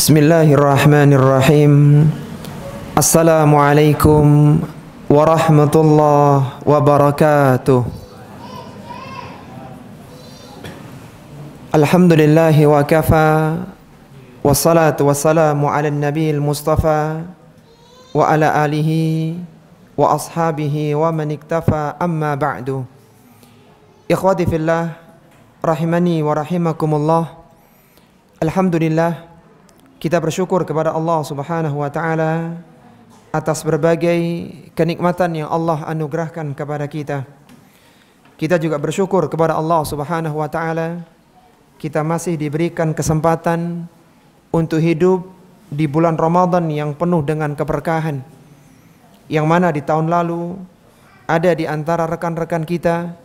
Bismillahirrahmanirrahim. Assalamualaikum warahmatullahi wabarakatuh. Alhamdulillahi wa kafa, wassalatu wassalamu ala nabiyil mustafa wa ala alihi wa ashabihi wa man iktafa, amma ba'du. Ikhwati fillah, rahimani wa rahimakumullah. Alhamdulillah, kita bersyukur kepada Allah Subhanahu wa taala atas berbagai kenikmatan yang Allah anugerahkan kepada kita. Kita juga bersyukur kepada Allah Subhanahu wa taala kita masih diberikan kesempatan untuk hidup di bulan Ramadan yang penuh dengan keberkahan, yang mana di tahun lalu ada di antara rekan-rekan kita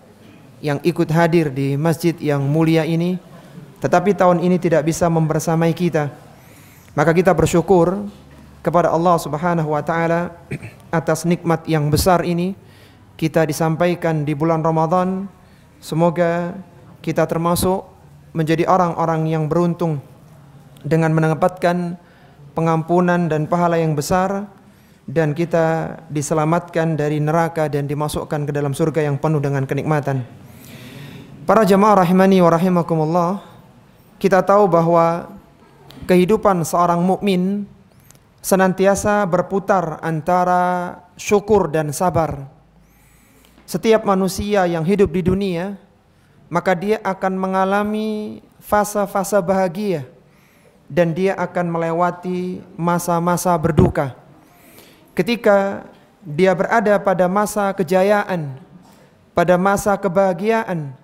yang ikut hadir di masjid yang mulia ini, tetapi tahun ini tidak bisa membersamai kita. Maka kita bersyukur kepada Allah Subhanahu wa taala atas nikmat yang besar ini kita disampaikan di bulan Ramadan. Semoga kita termasuk menjadi orang-orang yang beruntung dengan mendapatkan pengampunan dan pahala yang besar, dan kita diselamatkan dari neraka dan dimasukkan ke dalam surga yang penuh dengan kenikmatan. Para jamaah rahimani wa rahimakumullah, kita tahu bahwa kehidupan seorang mukmin senantiasa berputar antara syukur dan sabar. Setiap manusia yang hidup di dunia, maka dia akan mengalami fase-fase bahagia dan dia akan melewati masa-masa berduka. Ketika dia berada pada masa kejayaan, pada masa kebahagiaan,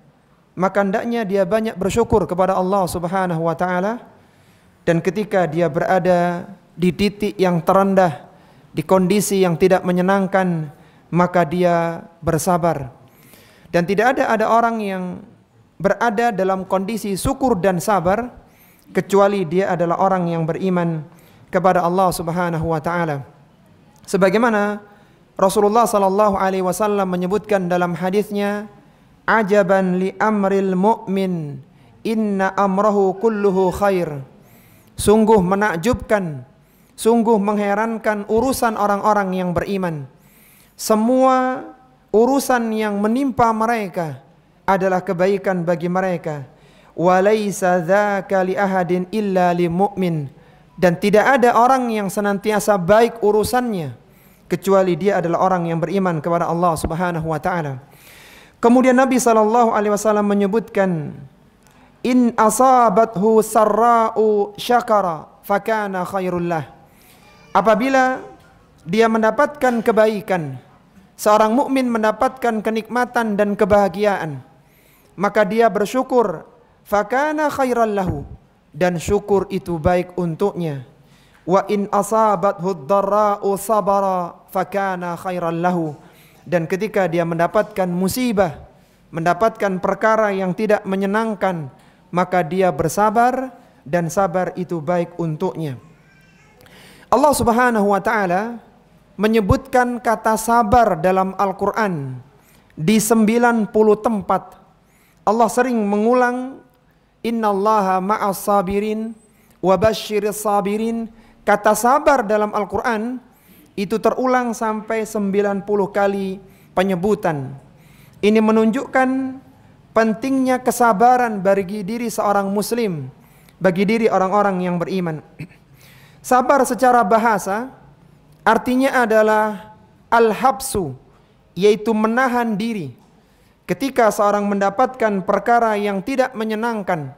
maka hendaknya dia banyak bersyukur kepada Allah Subhanahu wa taala. Dan ketika dia berada di titik yang terendah, di kondisi yang tidak menyenangkan, maka dia bersabar. Dan tidak ada orang yang berada dalam kondisi syukur dan sabar kecuali dia adalah orang yang beriman kepada Allah Subhanahu wa taala. Sebagaimana Rasulullah sallallahu alaihi wasallam menyebutkan dalam hadisnya, "Ajaban li amril mu'min, inna amrahu kulluhu khair." Sungguh menakjubkan, sungguh mengherankan urusan orang-orang yang beriman. Semua urusan yang menimpa mereka adalah kebaikan bagi mereka. Walaysa dzaka li ahadin illa lil mu'min. Dan tidak ada orang yang senantiasa baik urusannya kecuali dia adalah orang yang beriman kepada Allah Subhanahu wa taala. Kemudian Nabi sallallahu alaihi wasallam menyebutkan, "In asabathu sarra'u syakara fakana khairul lah." Apabila dia mendapatkan kebaikan, seorang mukmin mendapatkan kenikmatan dan kebahagiaan, maka dia bersyukur, fakana khairal lahu, dan syukur itu baik untuknya. Wa in asabathu dharra'u sabara fakana khairal lahu, dan ketika dia mendapatkan musibah, mendapatkan perkara yang tidak menyenangkan, maka dia bersabar dan sabar itu baik untuknya. Allah Subhanahu wa taala menyebutkan kata sabar dalam Al-Qur'an di 90 tempat. Allah sering mengulang innallaha ma'as sabirin wa basyiris sabirin. Kata sabar dalam Al-Qur'an itu terulang sampai 90 kali penyebutan. Ini menunjukkan pentingnya kesabaran bagi diri seorang muslim, bagi diri orang-orang yang beriman. Sabar secara bahasa artinya adalah al-habsu, yaitu menahan diri. Ketika seorang mendapatkan perkara yang tidak menyenangkan,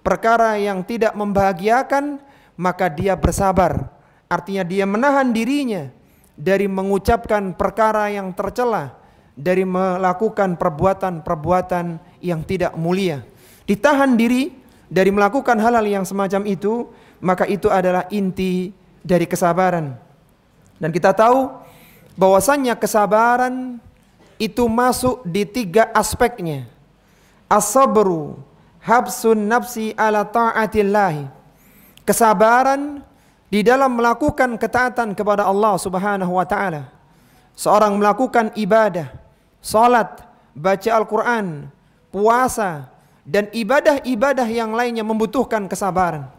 perkara yang tidak membahagiakan, maka dia bersabar. Artinya dia menahan dirinya dari mengucapkan perkara yang tercela, dari melakukan perbuatan-perbuatan yang tidak mulia. Ditahan diri dari melakukan hal-hal yang semacam itu, maka itu adalah inti dari kesabaran. Dan kita tahu bahwasannya kesabaran itu masuk di 3 aspeknya. As-sabru habsun nafsi ala ta'atillahi. Kesabaran di dalam melakukan ketaatan kepada Allah Subhanahu wa taala. Seorang melakukan ibadah, salat, baca Al-Quran, puasa, dan ibadah-ibadah yang lainnya membutuhkan kesabaran.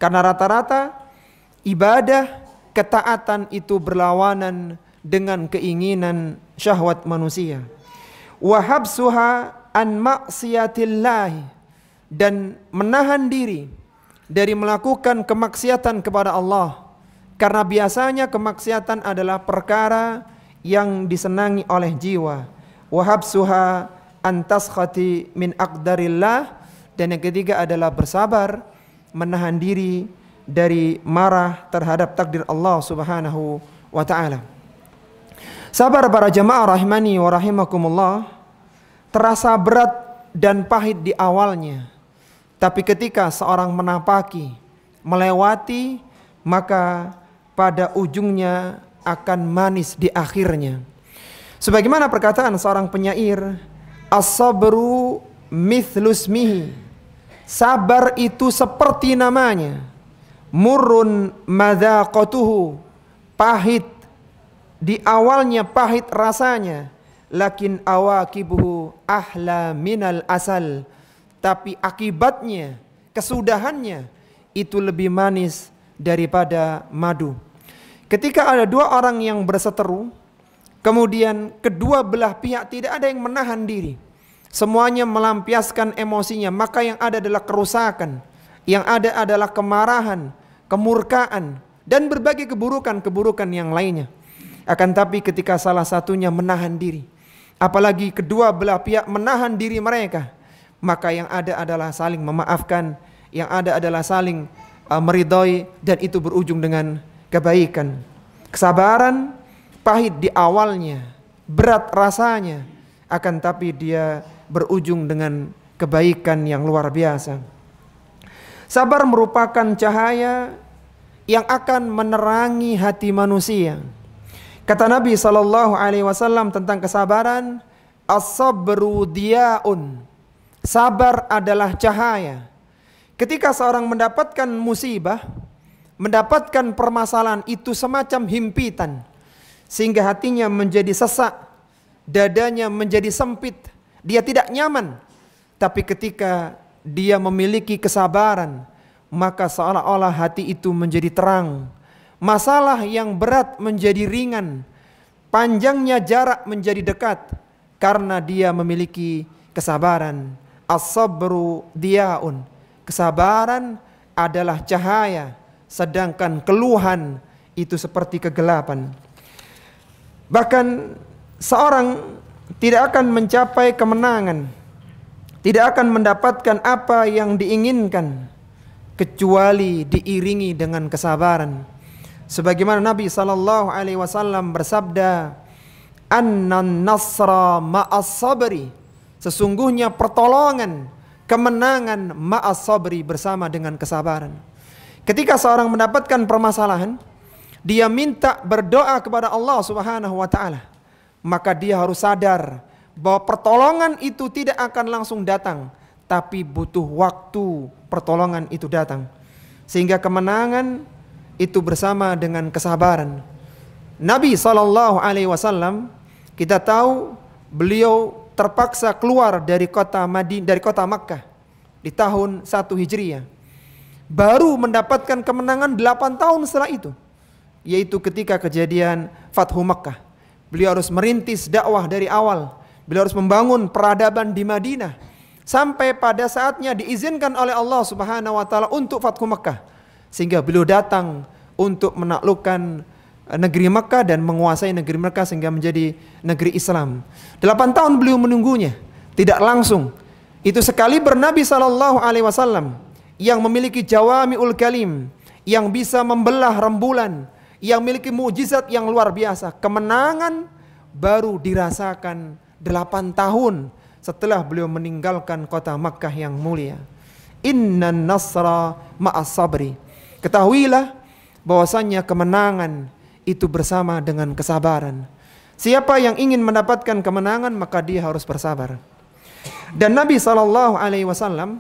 Karena rata-rata ibadah, ketaatan itu berlawanan dengan keinginan syahwat manusia. Wa habsuha an maksiatillah, dan menahan diri dari melakukan kemaksiatan kepada Allah, karena biasanya kemaksiatan adalah perkara yang disenangi oleh jiwa. Wa habsuha an taskhati min aqdarillah, dan yang ketiga adalah bersabar, menahan diri dari marah terhadap takdir Allah Subhanahu wa ta'ala. Sabar para jamaah rahimani wa rahimakumullah, terasa berat dan pahit di awalnya, tapi ketika seorang menapaki, melewati, maka pada ujungnya akan manis di akhirnya. Sebagaimana perkataan seorang penyair, as-sabru mithlusmihi, sabar itu seperti namanya. Murrun madzaqatuhu, pahit di awalnya, pahit rasanya. Lakin awaqibuhu ahla minal asal, tapi akibatnya, kesudahannya itu lebih manis daripada madu. Ketika ada dua orang yang berseteru, kemudian kedua belah pihak tidak ada yang menahan diri, semuanya melampiaskan emosinya, maka yang ada adalah kerusakan, yang ada adalah kemarahan, kemurkaan, dan berbagai keburukan-keburukan yang lainnya. Akan tapi ketika salah satunya menahan diri, apalagi kedua belah pihak menahan diri mereka, maka yang ada adalah saling memaafkan, yang ada adalah saling meridhoi, dan itu berujung dengan kebaikan. Kesabaran pahit di awalnya, berat rasanya, akan tapi dia berujung dengan kebaikan yang luar biasa. Sabar merupakan cahaya yang akan menerangi hati manusia. Kata Nabi SAW tentang kesabaran, as-sabru diyaun, sabar adalah cahaya. Ketika seorang mendapatkan musibah, mendapatkan permasalahan, itu semacam himpitan, sehingga hatinya menjadi sesak, dadanya menjadi sempit, dia tidak nyaman. Tapi ketika dia memiliki kesabaran, maka seolah-olah hati itu menjadi terang. Masalah yang berat menjadi ringan, panjangnya jarak menjadi dekat, karena dia memiliki kesabaran. As-sabru diyaun, kesabaran adalah cahaya, sedangkan keluhan itu seperti kegelapan. Bahkan seorang tidak akan mencapai kemenangan, tidak akan mendapatkan apa yang diinginkan, kecuali diiringi dengan kesabaran. Sebagaimana Nabi SAW bersabda, "Annan nasra ma'as sabri", sesungguhnya pertolongan, kemenangan ma'as sabri, bersama dengan kesabaran. Ketika seorang mendapatkan permasalahan, dia minta berdoa kepada Allah Subhanahu wa ta'ala, maka dia harus sadar bahwa pertolongan itu tidak akan langsung datang, tapi butuh waktu pertolongan itu datang. Sehingga kemenangan itu bersama dengan kesabaran. Nabi SAW, kita tahu beliau terpaksa keluar dari kota Makkah di tahun 1 Hijriah. Baru mendapatkan kemenangan 8 tahun setelah itu, yaitu ketika kejadian Fathu Makkah. Beliau harus merintis dakwah dari awal. Beliau harus membangun peradaban di Madinah, sampai pada saatnya diizinkan oleh Allah Subhanahu wa ta'ala untuk Fathu Makkah, sehingga beliau datang untuk menaklukkan negeri Makkah dan menguasai negeri Makkah sehingga menjadi negeri Islam. 8 tahun beliau menunggunya, tidak langsung. Itu sekali berNabi SAW yang memiliki jawami'ul kalim, yang bisa membelah rembulan, yang memiliki mukjizat yang luar biasa. Kemenangan baru dirasakan 8 tahun setelah beliau meninggalkan kota Makkah yang mulia. Innan nasra ma'as sabri. Ketahuilah bahwasannya kemenangan itu bersama dengan kesabaran. Siapa yang ingin mendapatkan kemenangan, maka dia harus bersabar. Dan Nabi SAW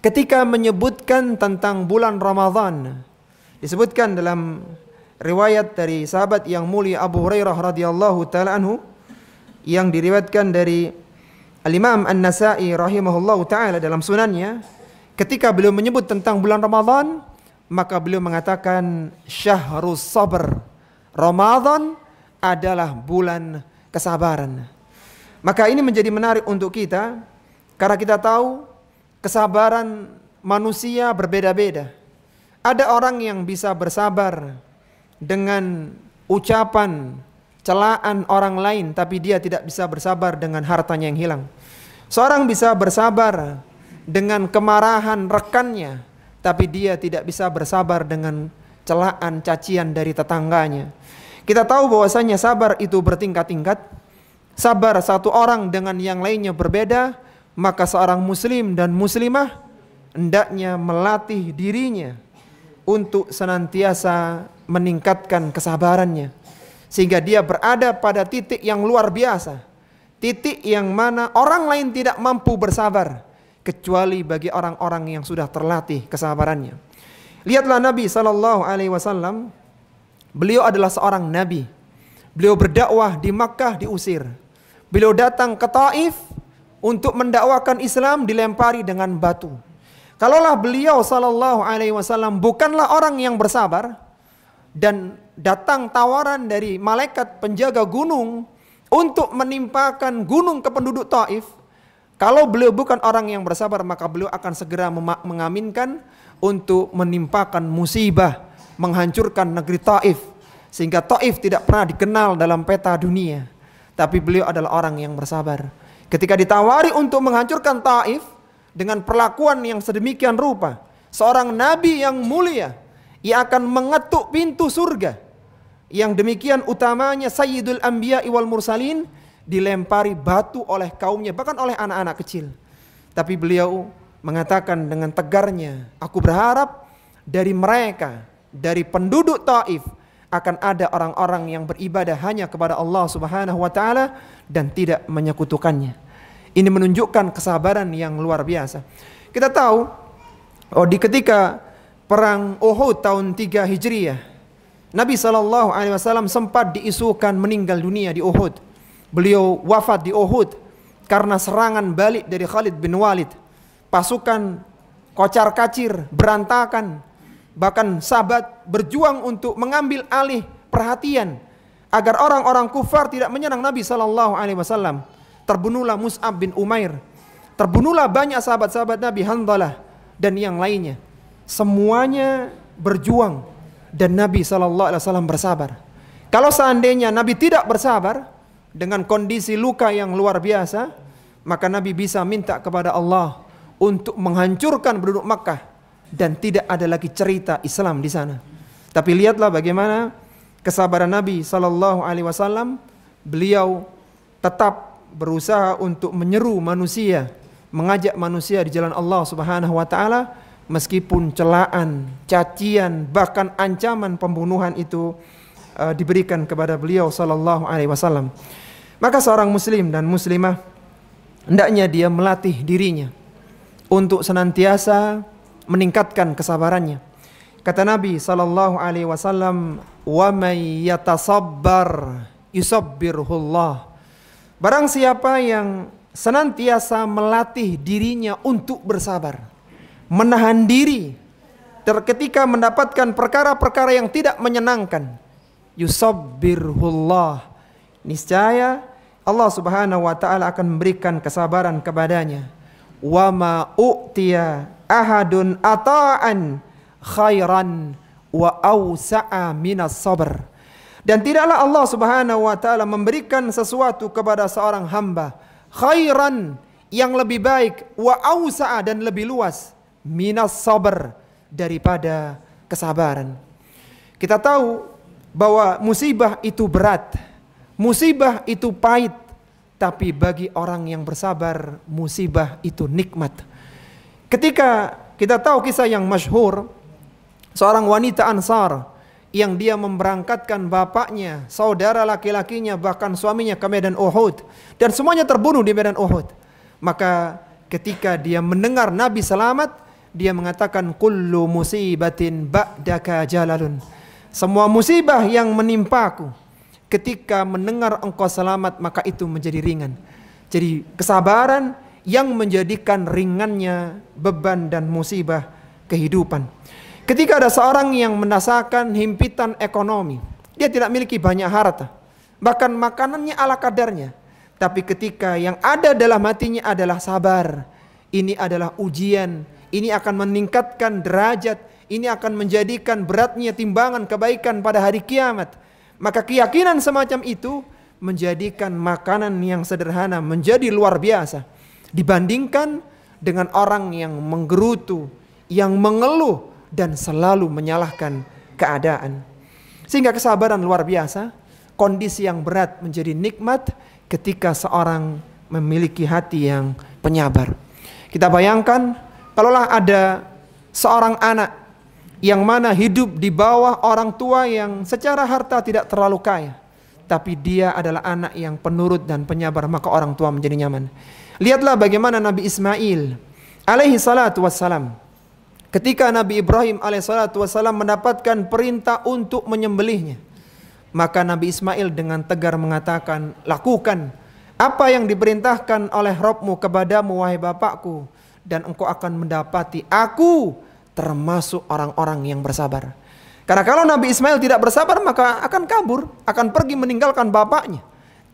ketika menyebutkan tentang bulan Ramadan, disebutkan dalam riwayat dari sahabat yang mulia Abu Hurairah radhiyallahu taala anhu, yang diriwayatkan dari Al-Imam An-Nasa'i rahimahullahu taala dalam sunannya, ketika beliau menyebut tentang bulan Ramadan, maka beliau mengatakan syahrus sabr. Ramadan adalah bulan kesabaran. Maka ini menjadi menarik untuk kita karena kita tahu kesabaran manusia berbeda-beda. Ada orang yang bisa bersabar dengan ucapan celaan orang lain, tapi dia tidak bisa bersabar dengan hartanya yang hilang. Seorang bisa bersabar dengan kemarahan rekannya, tapi dia tidak bisa bersabar dengan celaan cacian dari tetangganya. Kita tahu bahwasanya sabar itu bertingkat-tingkat. Sabar satu orang dengan yang lainnya berbeda, maka seorang muslim dan muslimah hendaknya melatih dirinya untuk senantiasa meningkatkan kesabarannya, sehingga dia berada pada titik yang luar biasa, titik yang mana orang lain tidak mampu bersabar kecuali bagi orang-orang yang sudah terlatih kesabarannya. Lihatlah Nabi SAW, beliau adalah seorang nabi. Beliau berdakwah di Makkah, diusir. Beliau datang ke Taif untuk mendakwakan Islam, dilempari dengan batu. Kalaulah beliau SAW bukanlah orang yang bersabar, dan datang tawaran dari malaikat penjaga gunung untuk menimpakan gunung ke penduduk Taif, kalau beliau bukan orang yang bersabar, maka beliau akan segera mengaminkan untuk menimpakan musibah, menghancurkan negeri Taif, sehingga Taif tidak pernah dikenal dalam peta dunia. Tapi beliau adalah orang yang bersabar. Ketika ditawari untuk menghancurkan Taif dengan perlakuan yang sedemikian rupa, seorang nabi yang mulia, ia akan mengetuk pintu surga yang demikian utamanya Sayyidul Anbiya wal Mursalin, dilempari batu oleh kaumnya, bahkan oleh anak-anak kecil. Tapi beliau mengatakan dengan tegarnya, aku berharap dari mereka, dari penduduk Taif, akan ada orang-orang yang beribadah hanya kepada Allah Subhanahu wa Ta'ala dan tidak menyekutukannya. Ini menunjukkan kesabaran yang luar biasa. Kita tahu, di ketika perang Uhud tahun 3 Hijriah, Nabi SAW sempat diisukan meninggal dunia di Uhud. Beliau wafat di Uhud karena serangan balik dari Khalid bin Walid. Pasukan kocar-kacir, berantakan. Bahkan sahabat berjuang untuk mengambil alih perhatian agar orang-orang kufar tidak menyerang Nabi SAW. Terbunuhlah Mus'ab bin Umair. Terbunuhlah banyak sahabat-sahabat Nabi, Handalah dan yang lainnya. Semuanya berjuang dan Nabi SAW bersabar. Kalau seandainya Nabi tidak bersabar dengan kondisi luka yang luar biasa, maka Nabi bisa minta kepada Allah untuk menghancurkan penduduk Makkah dan tidak ada lagi cerita Islam di sana. Tapi lihatlah bagaimana kesabaran Nabi SAW. Beliau tetap berusaha untuk menyeru manusia, mengajak manusia di jalan Allah Subhanahu wa Ta'ala, meskipun celaan, cacian, bahkan ancaman pembunuhan itu diberikan kepada beliau SAW. Maka seorang muslim dan muslimah hendaknya dia melatih dirinya untuk senantiasa meningkatkan kesabarannya. Kata Nabi SAW, wa may yatasabbar yusabbirullah. Barang siapa yang senantiasa melatih dirinya untuk bersabar, menahan diri ketika mendapatkan perkara-perkara yang tidak menyenangkan, yusabbirullah, niscaya Allah Subhanahu wa Ta'ala akan memberikan kesabaran kepadanya. Wa ma u'tiya ahadun ata'an khairan wa awsa'a minas sabr. Dan tidaklah Allah Subhanahu wa Ta'ala memberikan sesuatu kepada seorang hamba khairan, yang lebih baik, wa awsa'a, dan lebih luas, minas sabr, daripada kesabaran. Kita tahu bahwa musibah itu berat, musibah itu pahit, tapi bagi orang yang bersabar, musibah itu nikmat. Ketika kita tahu kisah yang masyhur, seorang wanita Ansar yang dia memberangkatkan bapaknya, saudara laki-lakinya, bahkan suaminya ke medan Uhud, dan semuanya terbunuh di medan Uhud. Maka ketika dia mendengar Nabi selamat, dia mengatakan, kullu musibatin ba'daka jalalun. Semua musibah yang menimpaku, ketika mendengar engkau selamat, maka itu menjadi ringan. Jadi kesabaran yang menjadikan ringannya beban dan musibah kehidupan. Ketika ada seorang yang merasakan himpitan ekonomi, dia tidak memiliki banyak harta, bahkan makanannya ala kadarnya, tapi ketika yang ada dalam hatinya adalah sabar, ini adalah ujian, ini akan meningkatkan derajat, ini akan menjadikan beratnya timbangan kebaikan pada hari kiamat. Maka keyakinan semacam itu menjadikan makanan yang sederhana menjadi luar biasa dibandingkan dengan orang yang menggerutu, yang mengeluh dan selalu menyalahkan keadaan. Sehingga kesabaran luar biasa, kondisi yang berat menjadi nikmat ketika seorang memiliki hati yang penyabar. Kita bayangkan kalaulah ada seorang anak yang mana hidup di bawah orang tua yang secara harta tidak terlalu kaya, tapi dia adalah anak yang penurut dan penyabar, maka orang tua menjadi nyaman. Lihatlah bagaimana Nabi Ismail alaihi salatu wassalam, ketika Nabi Ibrahim alaihi salatu wassalam mendapatkan perintah untuk menyembelihnya, maka Nabi Ismail dengan tegar mengatakan, lakukan apa yang diperintahkan oleh Rabbmu kepadamu wahai bapakku, dan engkau akan mendapati aku termasuk orang-orang yang bersabar. Karena kalau Nabi Ismail tidak bersabar maka akan kabur, akan pergi meninggalkan bapaknya.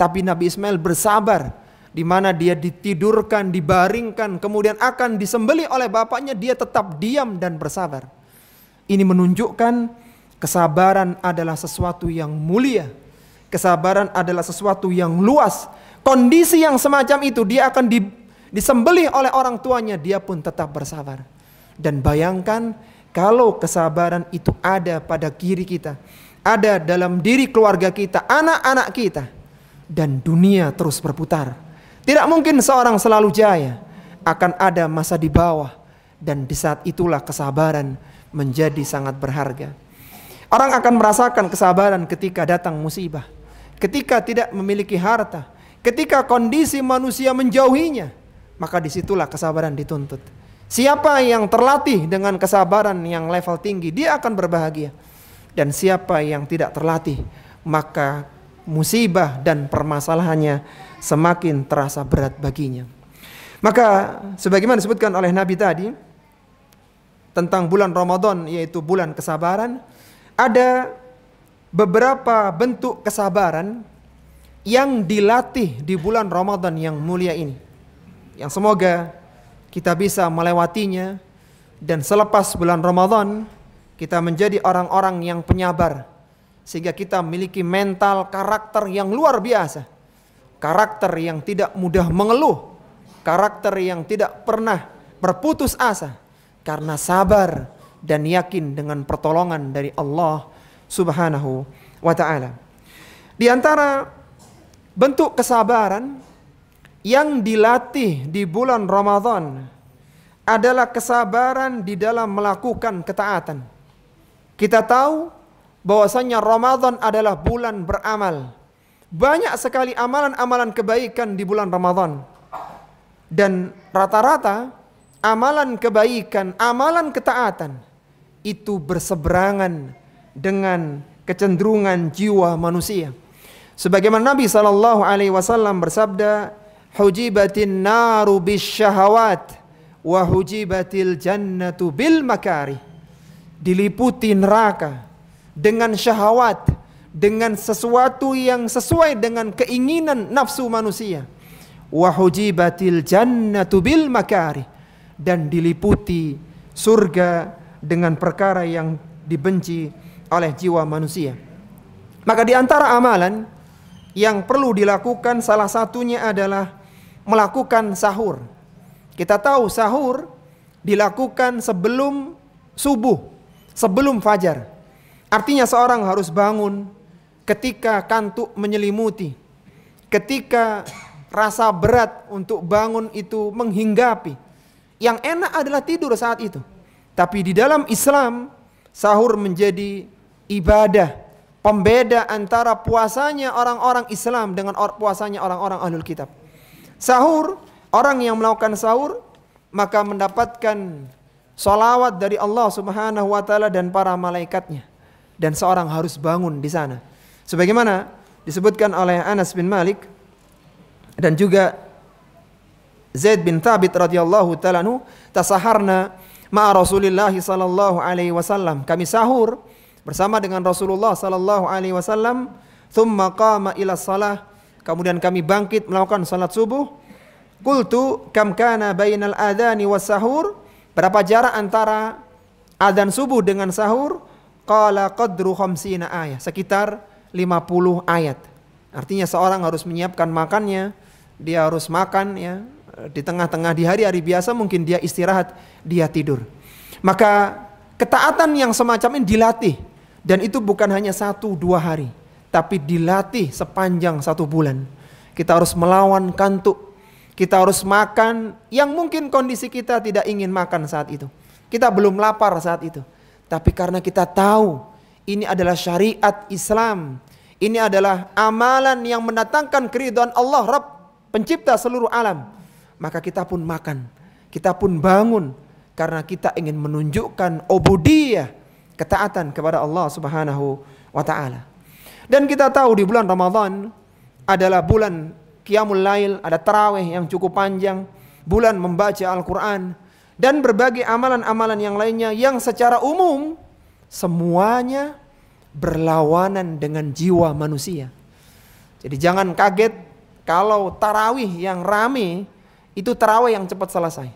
Tapi Nabi Ismail bersabar, di mana dia ditidurkan, dibaringkan, kemudian akan disembelih oleh bapaknya, dia tetap diam dan bersabar. Ini menunjukkan kesabaran adalah sesuatu yang mulia. Kesabaran adalah sesuatu yang luas. Kondisi yang semacam itu dia akan disembelih oleh orang tuanya, dia pun tetap bersabar. Dan bayangkan kalau kesabaran itu ada pada diri kita, ada dalam diri keluarga kita, anak-anak kita, dan dunia terus berputar. Tidak mungkin seorang selalu jaya, akan ada masa di bawah, dan di saat itulah kesabaran menjadi sangat berharga. Orang akan merasakan kesabaran ketika datang musibah, ketika tidak memiliki harta, ketika kondisi manusia menjauhinya, maka disitulah kesabaran dituntut. Siapa yang terlatih dengan kesabaran yang level tinggi, dia akan berbahagia. Dan siapa yang tidak terlatih, maka musibah dan permasalahannya semakin terasa berat baginya. Maka sebagaimana disebutkan oleh Nabi tadi tentang bulan Ramadan, yaitu bulan kesabaran, ada beberapa bentuk kesabaran yang dilatih di bulan Ramadan yang mulia ini, yang semoga kita bisa melewatinya, dan selepas bulan Ramadan kita menjadi orang-orang yang penyabar, sehingga kita memiliki mental karakter yang luar biasa, karakter yang tidak mudah mengeluh, karakter yang tidak pernah berputus asa, karena sabar dan yakin dengan pertolongan dari Allah Subhanahu wa ta'ala. Di antara bentuk kesabaran yang dilatih di bulan Ramadan adalah kesabaran di dalam melakukan ketaatan. Kita tahu bahwasanya Ramadan adalah bulan beramal. Banyak sekali amalan-amalan kebaikan di bulan Ramadan. Dan rata-rata amalan kebaikan, amalan ketaatan itu berseberangan dengan kecenderungan jiwa manusia. Sebagaimana Nabi SAW bersabda, hujibatin naru bisyahawat wa hujibatil jannatu bil makarih. Diliputi neraka dengan syahwat, dengan sesuatu yang sesuai dengan keinginan nafsu manusia. Wa hujibatil jannatu bil makarih, dan diliputi surga dengan perkara yang dibenci oleh jiwa manusia. Maka di antara amalan yang perlu dilakukan salah satunya adalah melakukan sahur. Kita tahu sahur dilakukan sebelum subuh, sebelum fajar. Artinya seorang harus bangun ketika kantuk menyelimuti, ketika rasa berat untuk bangun itu menghinggapi. Yang enak adalah tidur saat itu. Tapi di dalam Islam, sahur menjadi ibadah, pembeda antara puasanya orang-orang Islam dengan puasanya orang-orang Ahlul Kitab. Sahur, orang yang melakukan sahur maka mendapatkan salawat dari Allah Subhanahu wa ta'ala dan para malaikatnya. Dan seorang harus bangun di sana. Sebagaimana disebutkan oleh Anas bin Malik dan juga Zaid bin Thabit radhiyallahu ta'ala anhu, tasaharna ma'a Rasulillah sallallahu alaihi wasallam. Kami sahur bersama dengan Rasulullah sallallahu alaihi wasallam. Tsumma qama ila shalah. Kemudian kami bangkit melakukan salat subuh. Qultu kam kana bainal adzani was sahur? Berapa jarak antara adzan subuh dengan sahur? Qala qadru 50 ayat, sekitar 50 ayat. Artinya seorang harus menyiapkan makannya, dia harus makan ya. Di tengah-tengah di hari-hari biasa mungkin dia istirahat, dia tidur. Maka ketaatan yang semacam ini dilatih, dan itu bukan hanya 1-2 hari, tapi dilatih sepanjang 1 bulan. Kita harus melawan kantuk. Kita harus makan yang mungkin kondisi kita tidak ingin makan saat itu. Kita belum lapar saat itu. Tapi karena kita tahu ini adalah syariat Islam. Ini adalah amalan yang mendatangkan keridhaan Allah Rabb, pencipta seluruh alam. Maka kita pun makan. Kita pun bangun. Karena kita ingin menunjukkan ubudiyah, ketaatan kepada Allah Subhanahu wa ta'ala. Dan kita tahu di bulan Ramadan adalah bulan Qiyamul Lail, ada tarawih yang cukup panjang, bulan membaca Al-Quran, dan berbagai amalan-amalan yang lainnya yang secara umum semuanya berlawanan dengan jiwa manusia. Jadi jangan kaget kalau tarawih yang rame itu tarawih yang cepat selesai.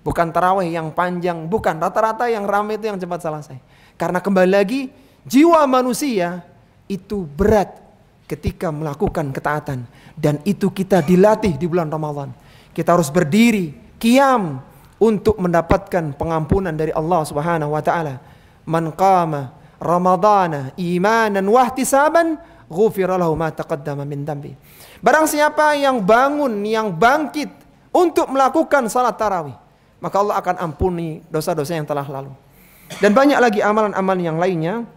Bukan tarawih yang panjang, bukan, rata-rata yang rame itu yang cepat selesai. Karena kembali lagi jiwa manusia itu berat ketika melakukan ketaatan, dan itu kita dilatih di bulan Ramadan. Kita harus berdiri qiyam untuk mendapatkan pengampunan dari Allah Subhanahu wa taala. Man qama ramadhana imanan wa ihtisaban ghufira lahu ma taqaddama min dambi. Barang siapa yang bangun, yang bangkit untuk melakukan salat tarawih, maka Allah akan ampuni dosa-dosa yang telah lalu. Dan banyak lagi amalan-amalan yang lainnya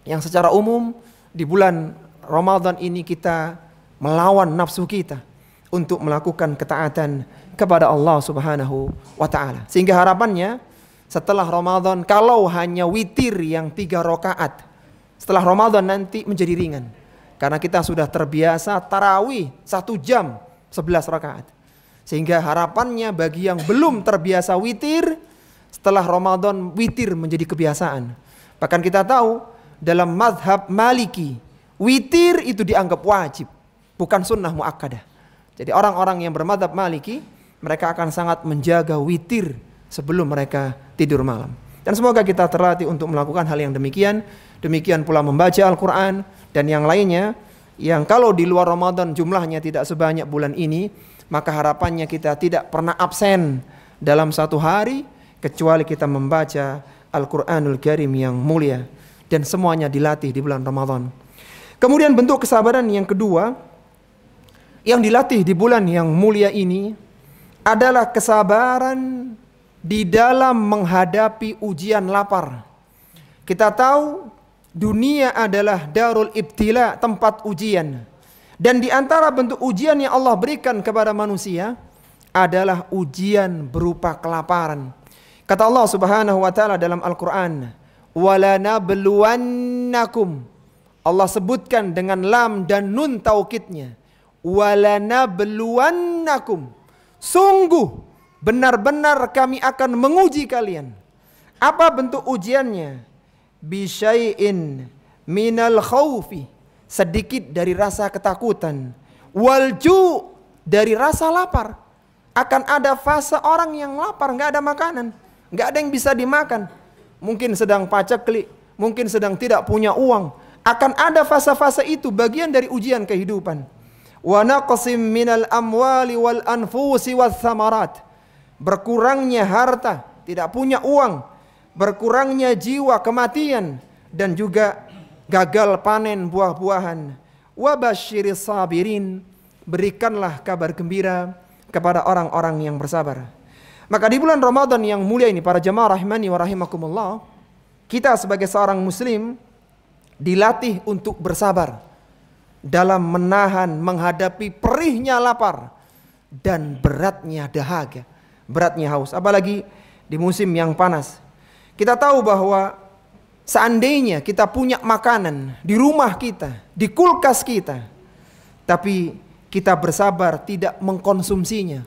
yang secara umum di bulan Ramadan ini kita melawan nafsu kita untuk melakukan ketaatan kepada Allah Subhanahu wa ta'ala. Sehingga harapannya setelah Ramadan, kalau hanya witir yang 3 rakaat, setelah Ramadan nanti menjadi ringan. Karena kita sudah terbiasa tarawih 1 jam 11 rakaat. Sehingga harapannya bagi yang belum terbiasa witir, setelah Ramadan witir menjadi kebiasaan. Bahkan kita tahu dalam mazhab Maliki, witir itu dianggap wajib, bukan sunnah muakkadah. Jadi orang-orang yang bermadzhab Maliki, mereka akan sangat menjaga witir sebelum mereka tidur malam. Dan semoga kita terlatih untuk melakukan hal yang demikian. Demikian pula membaca Al-Quran dan yang lainnya, yang kalau di luar Ramadan jumlahnya tidak sebanyak bulan ini, maka harapannya kita tidak pernah absen dalam 1 hari, kecuali kita membaca Al-Quranul Karim yang mulia. Dan semuanya dilatih di bulan Ramadan. Kemudian bentuk kesabaran yang kedua yang dilatih di bulan yang mulia ini adalah kesabaran di dalam menghadapi ujian lapar. Kita tahu dunia adalah darul ibtila, tempat ujian. Dan di antara bentuk ujian yang Allah berikan kepada manusia adalah ujian berupa kelaparan. Kata Allah Subhanahu wa taala dalam Al-Qur'an, "Walanabluwannakum." Allah sebutkan dengan lam dan nun taukidnya. Walanabluwannakum. Sungguh benar-benar kami akan menguji kalian. Apa bentuk ujiannya? Bisyai'in minal khawfi, sedikit dari rasa ketakutan. Walju, dari rasa lapar. Akan ada fase orang yang lapar, nggak ada makanan, nggak ada yang bisa dimakan. Mungkin sedang paceklik, mungkin sedang tidak punya uang. Akan ada fase-fase itu, bagian dari ujian kehidupan. Wa naqsim minal amwali wal anfusi wath thamarat. Berkurangnya harta, tidak punya uang, berkurangnya jiwa, kematian, dan juga gagal panen buah-buahan. Wa basyiris sabirin, berikanlah kabar gembira kepada orang-orang yang bersabar. Maka di bulan Ramadan yang mulia ini, para jemaah rahimani wa rahimakumullah, kita sebagai seorang muslim dilatih untuk bersabar dalam menahan, menghadapi perihnya lapar dan beratnya dahaga, beratnya haus. Apalagi di musim yang panas. Kita tahu bahwa seandainya kita punya makanan di rumah kita, di kulkas kita, tapi kita bersabar tidak mengkonsumsinya,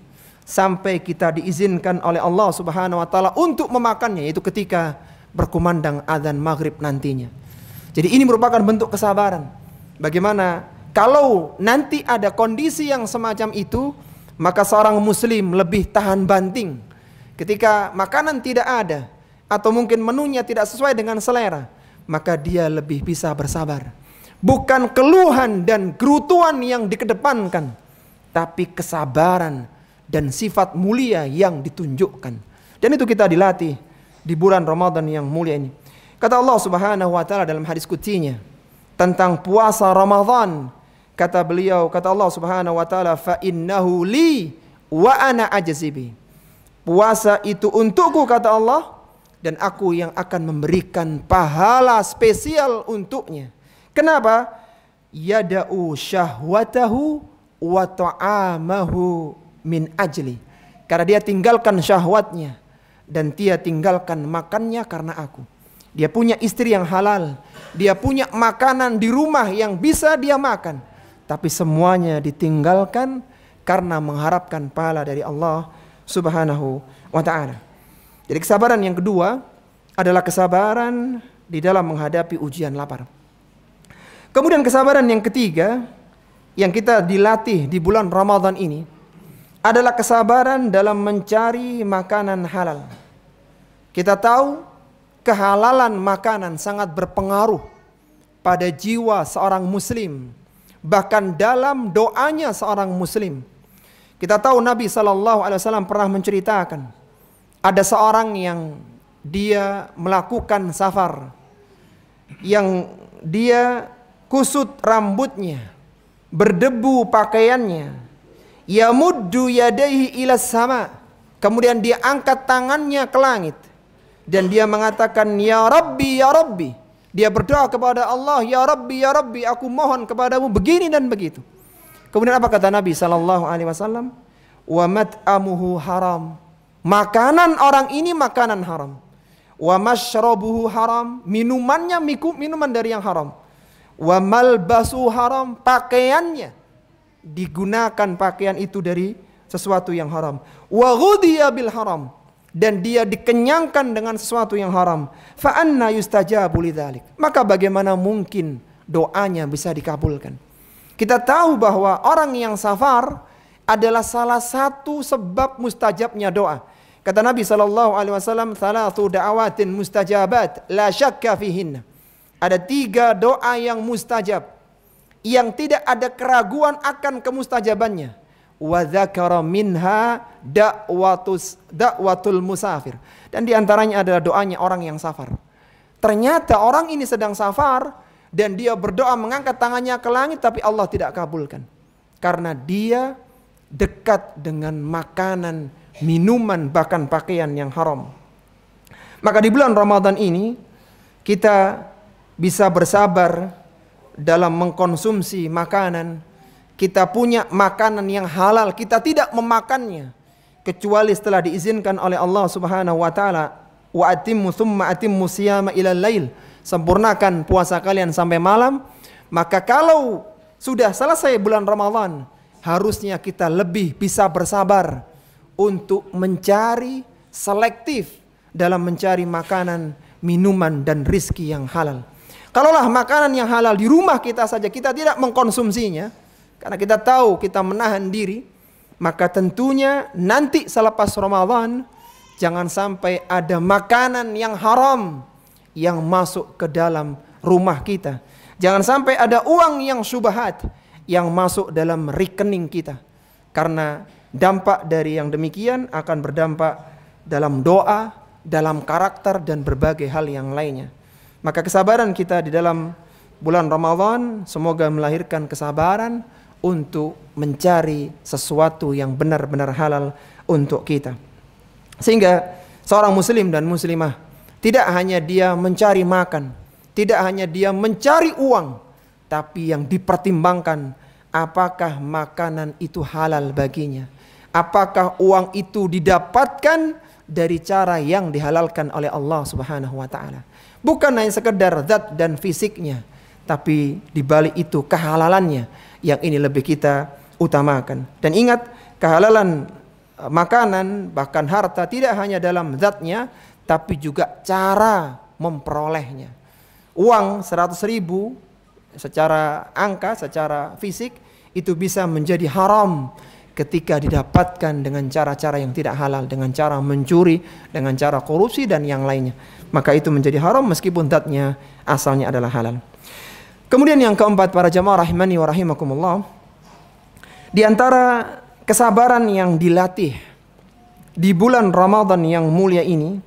sampai kita diizinkan oleh Allah Subhanahu wa taala untuk memakannya, yaitu ketika berkumandang azan maghrib nantinya. Jadi ini merupakan bentuk kesabaran. Bagaimana kalau nanti ada kondisi yang semacam itu, maka seorang muslim lebih tahan banting. Ketika makanan tidak ada atau mungkin menunya tidak sesuai dengan selera, maka dia lebih bisa bersabar. Bukan keluhan dan gerutuan yang dikedepankan, tapi kesabaran dan sifat mulia yang ditunjukkan. Dan itu kita dilatih di bulan Ramadan yang mulia ini. Kata Allah Subhanahu wa taala dalam hadis qudsinya tentang puasa Ramadan, kata beliau, kata Allah Subhanahu wa taala, fa innahu li wa ana ajzibi. Puasa itu untukku, kata Allah, dan aku yang akan memberikan pahala spesial untuknya. Kenapa? Yada'u syahwatahu wa ta'amahu min ajli. Karena dia tinggalkan syahwatnya dan dia tinggalkan makannya karena aku. Dia punya istri yang halal, dia punya makanan di rumah yang bisa dia makan, tapi semuanya ditinggalkan karena mengharapkan pahala dari Allah Subhanahu wa ta'ala. Jadi kesabaran yang kedua adalah kesabaran di dalam menghadapi ujian lapar. Kemudian kesabaran yang ketiga yang kita dilatih di bulan Ramadan ini adalah kesabaran dalam mencari makanan halal. Kita tahu kehalalan makanan sangat berpengaruh pada jiwa seorang muslim, bahkan dalam doanya seorang muslim. Kita tahu Nabi SAW pernah menceritakan ada seorang yang dia melakukan safar, yang dia kusut rambutnya, berdebu pakaiannya, yamuddu yadaihi ila sama, kemudian dia angkat tangannya ke langit dan dia mengatakan ya Rabbi ya Rabbi. Dia berdoa kepada Allah, ya Rabbi aku mohon kepadamu begini dan begitu. Kemudian apa kata Nabi SAW? Wa mat'amuhu haram, makanan orang ini makanan haram. Wa mashrabuhu haram, minumannya minuman dari yang haram. Wa malbasu haram, pakaiannya digunakan pakaian itu dari sesuatu yang haram. Wa ghudiya bil haram, dan dia dikenyangkan dengan sesuatu yang haram. Fa anna yustajabu lidzalik, maka bagaimana mungkin doanya bisa dikabulkan? Kita tahu bahwa orang yang safar adalah salah satu sebab mustajabnya doa. Kata Nabi SAW, "Thalathu da'awatin mustajabat la syakka fihinna." Ada 3 doa yang mustajab, yang tidak ada keraguan akan kemustajabannya. Wa dzakara minha da'watul musafir. Dan diantaranya adalah doanya orang yang safar. Ternyata orang ini sedang safar dan dia berdoa mengangkat tangannya ke langit, tapi Allah tidak kabulkan. Karena dia dekat dengan makanan, minuman, bahkan pakaian yang haram. Maka di bulan Ramadan ini kita bisa bersabar dalam mengkonsumsi makanan. Kita punya makanan yang halal, kita tidak memakannya kecuali setelah diizinkan oleh Allah Subhanahu wa taala. Wa atimmu tsumma atimmu siyama ilal lail. Sempurnakan puasa kalian sampai malam. Maka kalau sudah selesai bulan Ramadan, harusnya kita lebih bisa bersabar untuk mencari, selektif dalam mencari makanan, minuman dan rizki yang halal. Kalaulah makanan yang halal di rumah kita saja kita tidak mengkonsumsinya, karena kita tahu kita menahan diri, maka tentunya nanti selepas Ramadan jangan sampai ada makanan yang haram yang masuk ke dalam rumah kita. Jangan sampai ada uang yang syubhat yang masuk dalam rekening kita. Karena dampak dari yang demikian akan berdampak dalam doa, dalam karakter dan berbagai hal yang lainnya. Maka kesabaran kita di dalam bulan Ramadan semoga melahirkan kesabaran untuk mencari sesuatu yang benar-benar halal untuk kita. Sehingga seorang muslim dan muslimah tidak hanya dia mencari makan, tidak hanya dia mencari uang, tapi yang dipertimbangkan apakah makanan itu halal baginya. Apakah uang itu didapatkan dari cara yang dihalalkan oleh Allah Subhanahu wa taala. Bukan hanya sekedar zat dan fisiknya, tapi di balik itu kehalalannya yang ini lebih kita utamakan. Dan ingat, kehalalan makanan, bahkan harta, tidak hanya dalam zatnya, tapi juga cara memperolehnya. Uang 100.000 secara angka, secara fisik, itu bisa menjadi haram ketika didapatkan dengan cara-cara yang tidak halal, dengan cara mencuri, dengan cara korupsi dan yang lainnya. Maka itu menjadi haram meskipun zatnya asalnya adalah halal. Kemudian yang keempat, para jamaah rahimani wa rahimakumullah, di antara kesabaran yang dilatih di bulan Ramadan yang mulia ini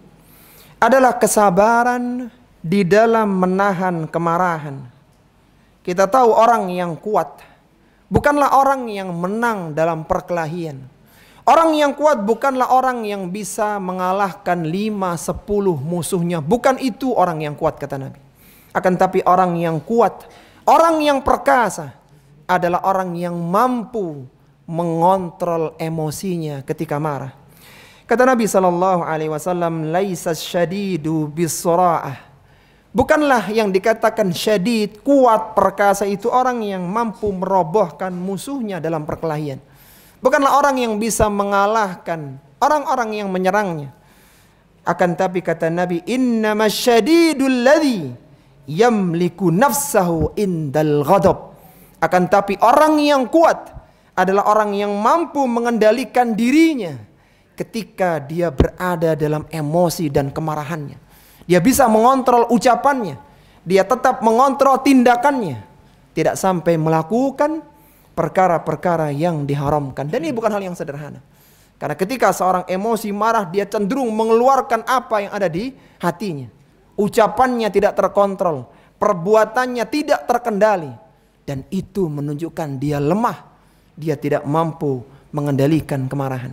adalah kesabaran di dalam menahan kemarahan. Kita tahu orang yang kuat bukanlah orang yang menang dalam perkelahian. Orang yang kuat bukanlah orang yang bisa mengalahkan 5-10 musuhnya. Bukan itu orang yang kuat, kata Nabi. Akan tapi orang yang kuat, orang yang perkasa adalah orang yang mampu mengontrol emosinya ketika marah. Kata Nabi SAW, laisa syadidu bisura'ah. Bukanlah yang dikatakan syadid, kuat, perkasa itu orang yang mampu merobohkan musuhnya dalam perkelahian. Bukanlah orang yang bisa mengalahkan orang-orang yang menyerangnya. Akan tapi kata Nabi, innamas syadidul ladzi yamliku nafsahu indal ghadab. Akan tapi orang yang kuat adalah orang yang mampu mengendalikan dirinya ketika dia berada dalam emosi dan kemarahannya. Dia bisa mengontrol ucapannya, dia tetap mengontrol tindakannya, tidak sampai melakukan perkara-perkara yang diharamkan. Dan ini bukan hal yang sederhana. Karena ketika seorang emosi marah, dia cenderung mengeluarkan apa yang ada di hatinya. Ucapannya tidak terkontrol, perbuatannya tidak terkendali. Dan itu menunjukkan dia lemah, dia tidak mampu mengendalikan kemarahan.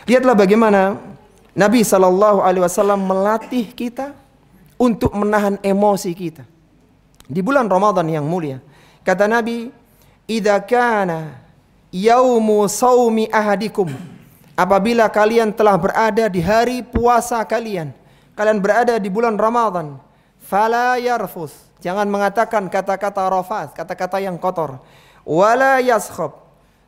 Lihatlah bagaimana Nabi SAW melatih kita untuk menahan emosi kita di bulan Ramadan yang mulia. Kata Nabi, idza kana yaumu saumi ahadikum, apabila kalian telah berada di hari puasa kalian, kalian berada di bulan Ramadan, fala yarfus, jangan mengatakan kata-kata rafas, kata-kata yang kotor, wala yaskhab,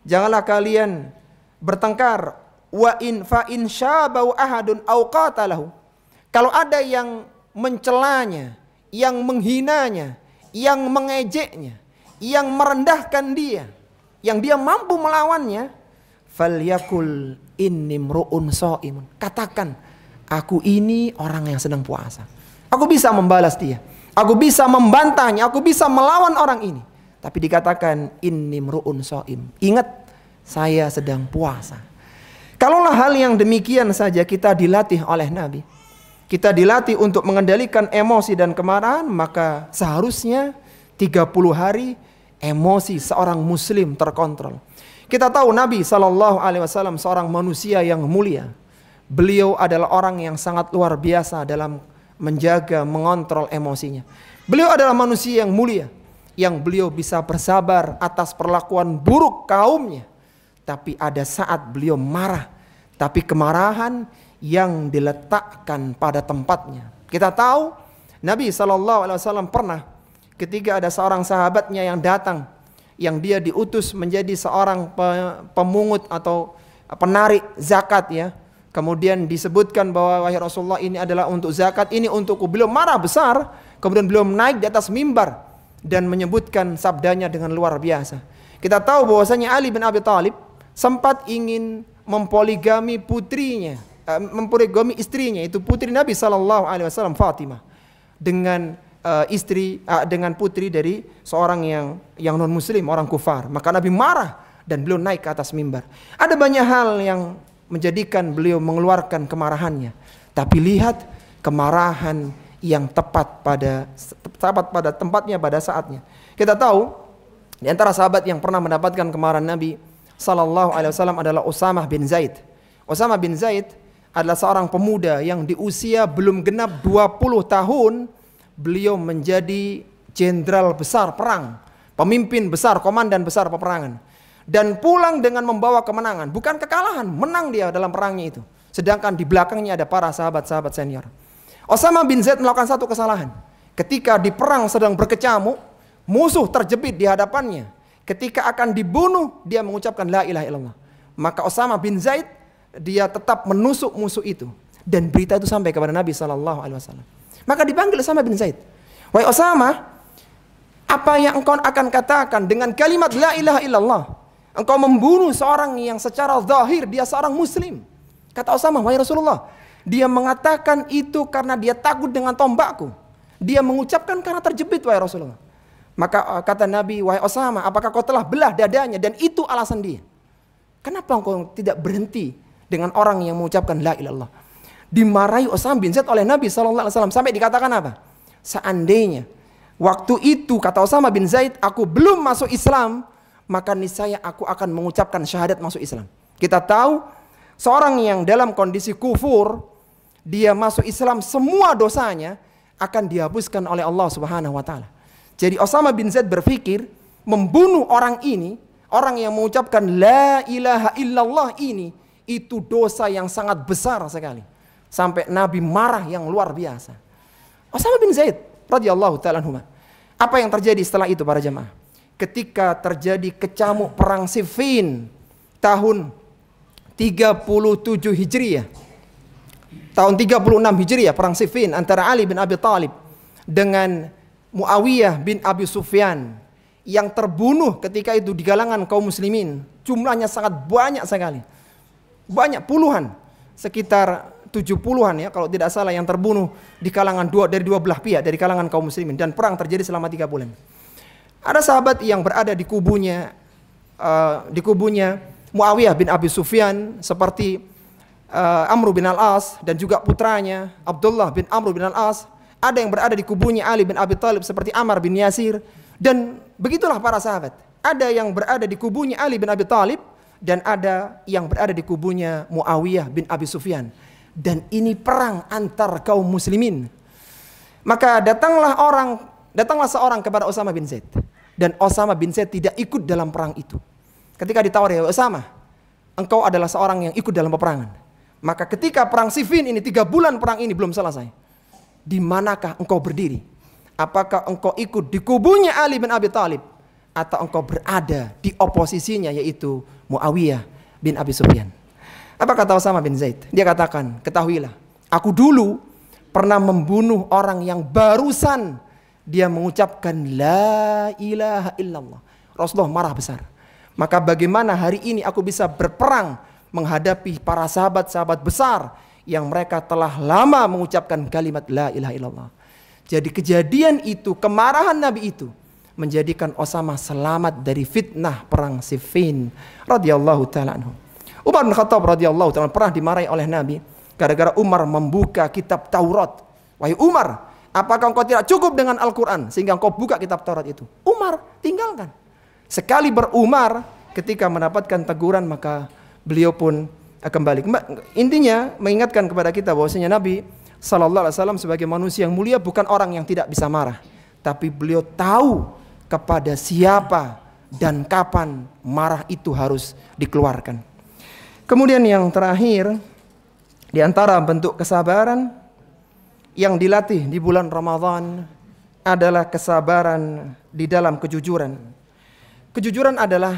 janganlah kalian bertengkar, wa in fa in syabau ahadun au qatalahu, kalau ada yang mencelanya, yang menghinanya, yang mengejeknya, yang merendahkan dia, yang dia mampu melawannya, falyakul inni mru'un shaimun, katakan aku ini orang yang sedang puasa. Aku bisa membalas dia, aku bisa membantahnya, aku bisa melawan orang ini. Tapi dikatakan inni mru'un shaim, ingat saya sedang puasa. Kalaulah hal yang demikian saja kita dilatih oleh Nabi, kita dilatih untuk mengendalikan emosi dan kemarahan, maka seharusnya 30 hari emosi seorang muslim terkontrol. Kita tahu Nabi SAW seorang manusia yang mulia. Beliau adalah orang yang sangat luar biasa dalam menjaga, mengontrol emosinya. Beliau adalah manusia yang mulia, yang beliau bisa bersabar atas perlakuan buruk kaumnya. Tapi ada saat beliau marah, tapi kemarahan yang diletakkan pada tempatnya. Kita tahu Nabi SAW pernah ketika ada seorang sahabatnya yang datang, yang dia diutus menjadi seorang pemungut atau penarik zakat ya. Kemudian disebutkan bahwa wahai Rasulullah, ini adalah untuk zakat, ini untukku. Beliau marah besar, kemudian beliau naik di atas mimbar dan menyebutkan sabdanya dengan luar biasa. Kita tahu bahwasanya Ali bin Abi Thalib sempat ingin mempoligami putrinya, mempoligami istrinya, itu putri Nabi SAW, Fatimah, dengan dengan putri dari seorang yang non muslim, orang kufar. Maka Nabi marah dan beliau naik ke atas mimbar. Ada banyak hal yang menjadikan beliau mengeluarkan kemarahannya, tapi lihat kemarahan yang tepat pada tempatnya, pada saatnya. Kita tahu di antara sahabat yang pernah mendapatkan kemarahan Nabi SAW adalah Usamah bin Zaid. Usamah bin Zaid adalah seorang pemuda yang di usia belum genap 20 tahun beliau menjadi jenderal besar perang, pemimpin besar, komandan besar peperangan, dan pulang dengan membawa kemenangan, bukan kekalahan, menang dia dalam perangnya itu. Sedangkan di belakangnya ada para sahabat-sahabat senior. Usamah bin Zaid melakukan satu kesalahan. Ketika di perang sedang berkecamuk, musuh terjepit di hadapannya. Ketika akan dibunuh, dia mengucapkan la ilaha illallah. Maka Usamah bin Zaid dia tetap menusuk musuh itu. Dan berita itu sampai kepada Nabi SAW. Maka dipanggil Usama bin Zaid. Wahai Usama, apa yang engkau akan katakan dengan kalimat la ilaha illallah? Engkau membunuh seorang yang secara zahir dia seorang muslim. Kata Usama, wahai Rasulullah, dia mengatakan itu karena dia takut dengan tombakku. Dia mengucapkan karena terjepit, wahai Rasulullah. Maka kata Nabi, wahai Usama, apakah kau telah belah dadanya? Dan itu alasan dia. Kenapa engkau tidak berhenti dengan orang yang mengucapkan la ilaha illallah? Dimarahi Usama bin Zaid oleh Nabi SAW. Sampai dikatakan apa? Seandainya waktu itu, kata Usama bin Zaid, aku belum masuk Islam, maka niscaya aku akan mengucapkan syahadat masuk Islam. Kita tahu seorang yang dalam kondisi kufur, dia masuk Islam, semua dosanya akan dihapuskan oleh Allah Subhanahu wa taala. Jadi Usama bin Zaid berpikir membunuh orang ini, orang yang mengucapkan la ilaha illallah ini, itu dosa yang sangat besar sekali. Sampai Nabi marah yang luar biasa. Usama bin Zaid radhiyallahu ta'ala anhu. Apa yang terjadi setelah itu para jemaah? Ketika terjadi kecamuk perang Siffin tahun 37 Hijriah. Tahun 36 Hijriah perang Siffin antara Ali bin Abi Thalib dengan Muawiyah bin Abi Sufyan yang terbunuh ketika itu di kalangan kaum muslimin. Jumlahnya sangat banyak sekali. Banyak puluhan, sekitar 70-an ya kalau tidak salah yang terbunuh di kalangan dari dua belah pihak dari kalangan kaum muslimin, dan perang terjadi selama 3 bulan. Ada sahabat yang berada di kubunya Muawiyah bin Abi Sufyan seperti Amr bin Al-As dan juga putranya Abdullah bin Amr bin Al-As. Ada yang berada di kubunya Ali bin Abi Thalib seperti Ammar bin Yasir, dan begitulah para sahabat. Ada yang berada di kubunya Ali bin Abi Thalib dan ada yang berada di kubunya Muawiyah bin Abi Sufyan. Dan ini perang antar kaum muslimin. Maka datanglah seorang kepada Usama bin Zaid, dan Usama bin Zaid tidak ikut dalam perang itu. Ketika ditawari, Usama, engkau adalah seorang yang ikut dalam peperangan. Maka ketika perang Siffin ini 3 bulan perang ini belum selesai, di manakah engkau berdiri? Apakah engkau ikut di kubunya Ali bin Abi Thalib atau engkau berada di oposisinya, yaitu Muawiyah bin Abi Sufyan? Apa kata Usama bin Zaid? Dia katakan, ketahuilah, aku dulu pernah membunuh orang yang barusan dia mengucapkan la ilaha illallah. Rasulullah marah besar. Maka bagaimana hari ini aku bisa berperang menghadapi para sahabat-sahabat besar yang mereka telah lama mengucapkan kalimat la ilaha illallah. Jadi kejadian itu, kemarahan Nabi itu menjadikan Usama selamat dari fitnah perang Siffin radhiyallahu ta'ala anhu. Umar bin Khattab radhiyallahu ta'ala pernah dimarahi oleh Nabi gara-gara Umar membuka kitab Taurat. Wahai Umar, apakah engkau tidak cukup dengan Al-Quran sehingga engkau buka kitab Taurat itu? Umar tinggalkan. Sekali berumar, ketika mendapatkan teguran maka beliau pun kembali. Intinya mengingatkan kepada kita bahwasanya Nabi sallallahu alaihi wasallam sebagai manusia yang mulia bukan orang yang tidak bisa marah, tapi beliau tahu kepada siapa dan kapan marah itu harus dikeluarkan. Kemudian yang terakhir, di antara bentuk kesabaran yang dilatih di bulan Ramadan adalah kesabaran di dalam kejujuran. Kejujuran adalah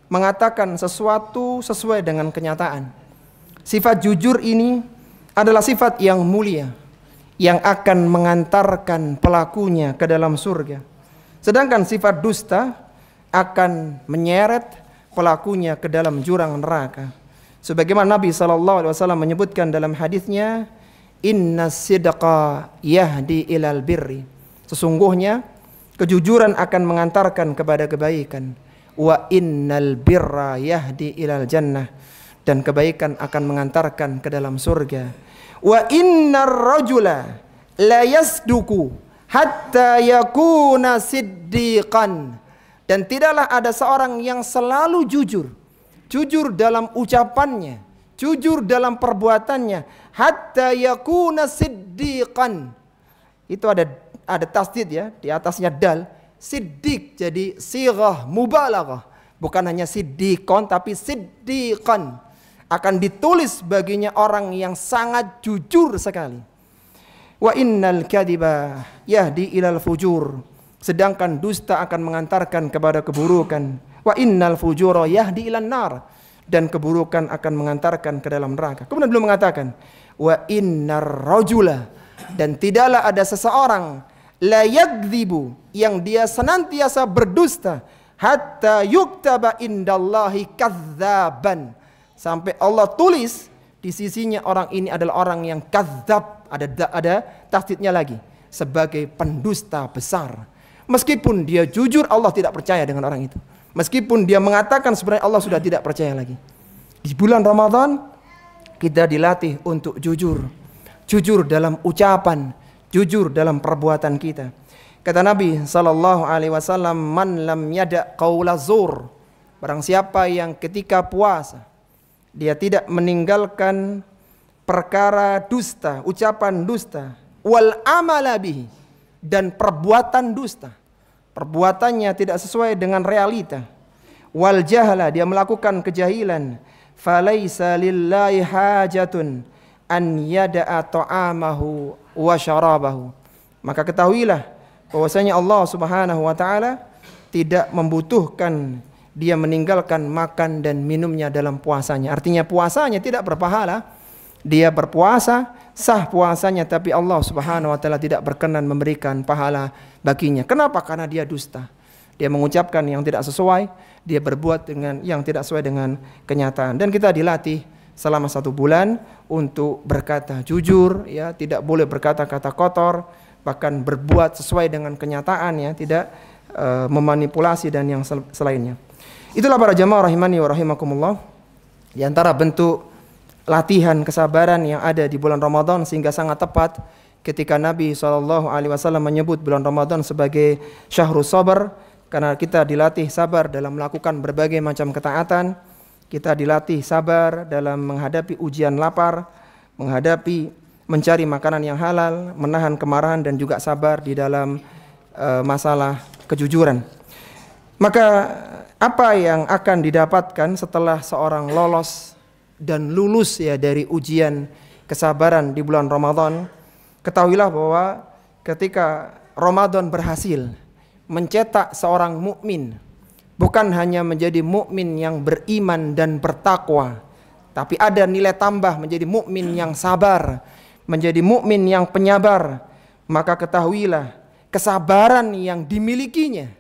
mengatakan sesuatu sesuai dengan kenyataan. Sifat jujur ini adalah sifat yang mulia yang akan mengantarkan pelakunya ke dalam surga. Sedangkan sifat dusta akan menyeret pelakunya ke dalam jurang neraka. Sebagaimana Nabi SAW menyebutkan dalam hadisnya, inna sidqa yahdi ilal birri. Sesungguhnya kejujuran akan mengantarkan kepada kebaikan. Wa innal birra yahdi ilal jannah. Dan kebaikan akan mengantarkan ke dalam surga. Wa innar rajula la yasduku hatta yakuna siddiqan. Dan tidaklah ada seorang yang selalu jujur. Jujur dalam ucapannya, jujur dalam perbuatannya, hatta yakuna siddiqan. Itu ada tasdid ya, di atasnya dal, siddiq, jadi sighah mubalaghah. Bukan hanya siddiqan tapi siddiqan. Akan ditulis baginya orang yang sangat jujur sekali. Wa innal kadhiba yahdi ilal fujur. Sedangkan dusta akan mengantarkan kepada keburukan. Wa innal fujura yahdi ilan nar. dan keburukan akan mengantarkan ke dalam neraka. Kemudian beliau mengatakan, wa innar rajula, dan tidaklah ada seseorang la yakdzibu, yang dia senantiasa berdusta, hatta yuktaba indallahi kadzaban, sampai Allah tulis di sisinya orang ini adalah orang yang kadzab, ada tasdidnya lagi, sebagai pendusta besar. Meskipun dia jujur, Allah tidak percaya dengan orang itu. Meskipun dia mengatakan sebenarnya Allah sudah tidak percaya lagi. Di bulan Ramadan kita dilatih untuk jujur. Jujur dalam ucapan, jujur dalam perbuatan kita. Kata Nabi SAW, man lam yada' qaula zur, barang siapa yang ketika puasa dia tidak meninggalkan perkara dusta, ucapan dusta, wal amala bihi, dan perbuatan dusta, perbuatannya tidak sesuai dengan realita, wal jahala, dia melakukan kejahilan, falaisa lillahi hajatun an yada'a ta'amahu wa syarabahu, maka ketahuilah bahwasanya Allah Subhanahu wa taala tidak membutuhkan dia meninggalkan makan dan minumnya dalam puasanya. Artinya puasanya tidak berpahala. Dia berpuasa, sah puasanya, tapi Allah Subhanahu wa taala tidak berkenan memberikan pahala baginya. Kenapa? Karena dia dusta. Dia mengucapkan yang tidak sesuai, dia berbuat dengan yang tidak sesuai dengan kenyataan. Dan kita dilatih selama 1 bulan untuk berkata jujur, ya, tidak boleh berkata-kata kotor, bahkan berbuat sesuai dengan kenyataan, ya, tidak memanipulasi dan yang selainnya. Itulah para jamaah rahimani wa rahimakumullah, di antara bentuk latihan kesabaran yang ada di bulan Ramadan, sehingga sangat tepat ketika Nabi SAW menyebut bulan Ramadan sebagai syahrus sabar, karena kita dilatih sabar dalam melakukan berbagai macam ketaatan. Kita dilatih sabar dalam menghadapi ujian lapar, menghadapi mencari makanan yang halal, menahan kemarahan, dan juga sabar di dalam masalah kejujuran. Maka apa yang akan didapatkan setelah seorang lolos dan lulus, ya, dari ujian kesabaran di bulan Ramadan? Ketahuilah bahwa ketika Ramadan berhasil mencetak seorang mukmin, bukan hanya menjadi mukmin yang beriman dan bertakwa, tapi ada nilai tambah menjadi mukmin yang sabar, menjadi mukmin yang penyabar. Maka ketahuilah kesabaran yang dimilikinya,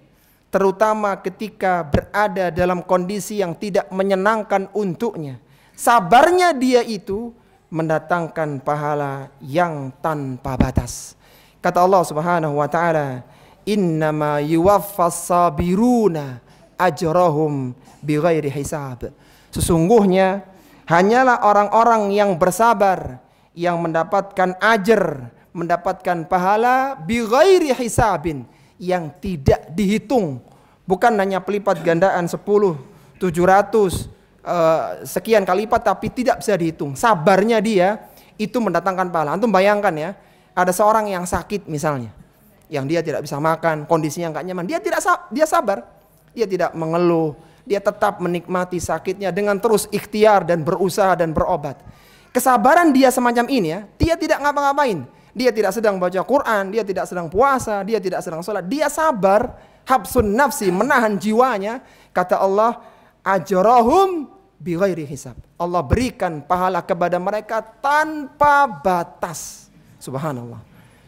terutama ketika berada dalam kondisi yang tidak menyenangkan untuknya, sabarnya dia itu mendatangkan pahala yang tanpa batas. Kata Allah Subhanahu wa taala, innama yuwaffas sabiruna ajrahum bighairi hisab. Sesungguhnya hanyalah orang-orang yang bersabar yang mendapatkan ajar, mendapatkan pahala bighairi hisabin, yang tidak dihitung. Bukan hanya pelipat gandaan 10, 700 sekian kali lipat, tapi tidak bisa dihitung. Sabarnya dia itu mendatangkan pahala. Antum bayangkan, ya, ada seorang yang sakit misalnya, yang dia tidak bisa makan, kondisinya nggak nyaman, dia sabar, dia tidak mengeluh, dia tetap menikmati sakitnya dengan terus ikhtiar dan berusaha dan berobat. Kesabaran dia semacam ini, ya, dia tidak ngapa-ngapain, dia tidak sedang baca Quran, dia tidak sedang puasa, dia tidak sedang sholat, dia sabar, habsun nafsi, menahan jiwanya. Kata Allah, ajrahum bighairi hisab, Allah berikan pahala kepada mereka tanpa batas. Subhanallah.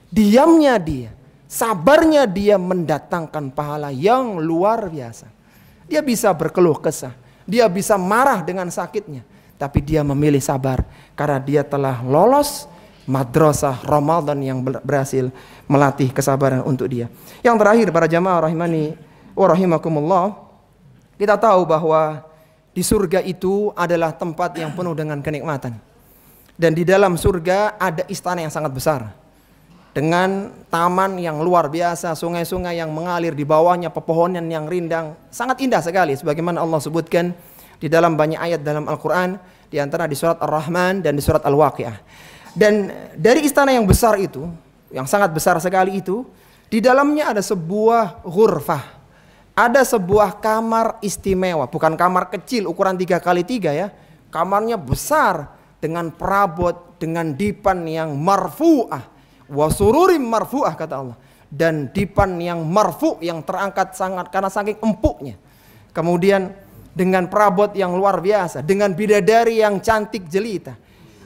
Diamnya dia, sabarnya dia mendatangkan pahala yang luar biasa. Dia bisa berkeluh kesah, dia bisa marah dengan sakitnya, tapi dia memilih sabar karena dia telah lolos madrasah Ramadan yang berhasil melatih kesabaran untuk dia. Yang terakhir, para jamaah rahimani wa rahimakumullah, kita tahu bahwa di surga itu adalah tempat yang penuh dengan kenikmatan. Dan di dalam surga ada istana yang sangat besar, dengan taman yang luar biasa, sungai-sungai yang mengalir di bawahnya, pepohonan yang rindang, sangat indah sekali, sebagaimana Allah sebutkan di dalam banyak ayat dalam Al-Quran, di antara di surat Ar-Rahman dan di surat Al-Waqi'ah. Dan dari istana yang besar itu, yang sangat besar sekali itu, di dalamnya ada sebuah ghurfah, ada sebuah kamar istimewa, bukan kamar kecil ukuran 3x3, ya, kamarnya besar dengan perabot, dengan dipan yang marfu'ah, wasururim marfu'ah, kata Allah, dan dipan yang marfu', yang terangkat sangat karena saking empuknya. Kemudian dengan perabot yang luar biasa, dengan bidadari yang cantik jelita.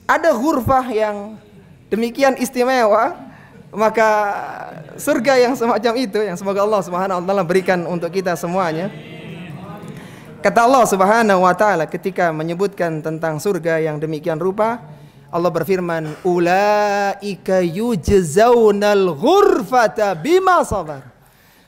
Ada ghurfah yang demikian istimewa, maka surga yang semacam itu yang semoga Allah Subhanahu wa taala berikan untuk kita semuanya. Kata Allah Subhanahu wa taala ketika menyebutkan tentang surga yang demikian rupa, Allah berfirman, ulaika yujzaunal ghurfata bima sabar.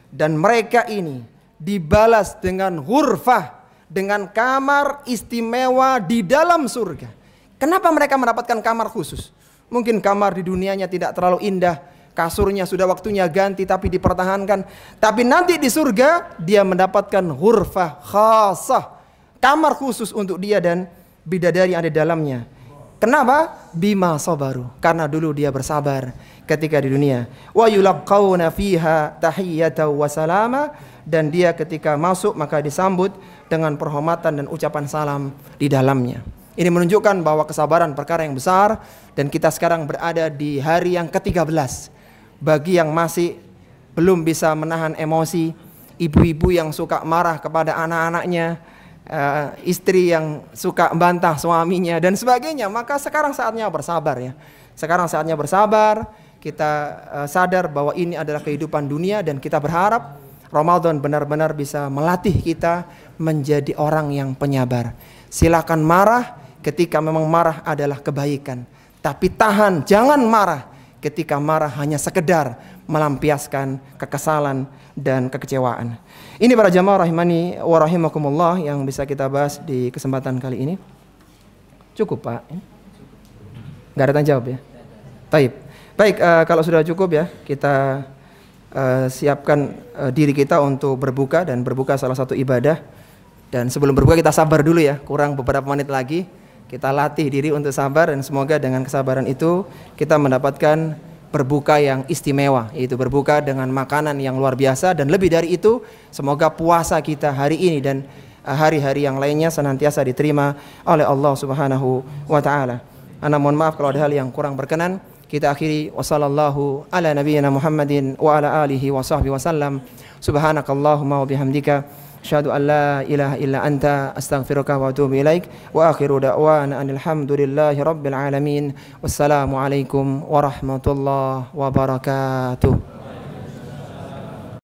Dan mereka ini dibalas dengan ghurfah, dengan kamar istimewa di dalam surga. Kenapa mereka mendapatkan kamar khusus? Mungkin kamar di dunianya tidak terlalu indah, kasurnya sudah waktunya ganti tapi dipertahankan. Tapi nanti di surga dia mendapatkan ghurfah khasah, kamar khusus untuk dia dan bidadari yang ada di dalamnya. Kenapa? Bima sabaru, karena dulu dia bersabar ketika di dunia. Wa yulaqauna fiha tahiyyatan wa salama, dan dia ketika masuk maka disambut dengan penghormatan dan ucapan salam di dalamnya. Ini menunjukkan bahwa kesabaran perkara yang besar, dan kita sekarang berada di hari yang ke-13. Bagi yang masih belum bisa menahan emosi, ibu-ibu yang suka marah kepada anak-anaknya, istri yang suka membantah suaminya dan sebagainya, maka sekarang saatnya bersabar ya. Sekarang saatnya bersabar. Kita sadar bahwa ini adalah kehidupan dunia, dan kita berharap Ramadan benar-benar bisa melatih kita menjadi orang yang penyabar. Silakan marah ketika memang marah adalah kebaikan, tapi tahan, jangan marah ketika marah hanya sekedar melampiaskan kekesalan dan kekecewaan. Ini para jamaah rahimani wa rahimakumullah yang bisa kita bahas di kesempatan kali ini. Cukup Pak? Nggak ada tanya jawab ya? Baik, kalau sudah cukup ya, kita siapkan diri kita untuk berbuka, dan berbuka salah satu ibadah. Dan sebelum berbuka kita sabar dulu ya, kurang beberapa menit lagi. Kita latih diri untuk sabar, dan semoga dengan kesabaran itu kita mendapatkan berbuka yang istimewa, yaitu berbuka dengan makanan yang luar biasa. Dan lebih dari itu, semoga puasa kita hari ini dan hari-hari yang lainnya senantiasa diterima oleh Allah Subhanahu wa taala. Ana mohon maaf kalau ada hal yang kurang berkenan. Kita akhiri wassallallahu ala nabiyyina Muhammadin wa ala alihi wa sahbihi wasallam. Subhanakallahumma wa bihamdika asyhadu an la ilaha illa anta astaghfiruka wa atubu ilaik. Wa akhiru da'wana anil hamdulillahi rabbil alamin. Wassalamu alaikum warahmatullahi wabarakatuh.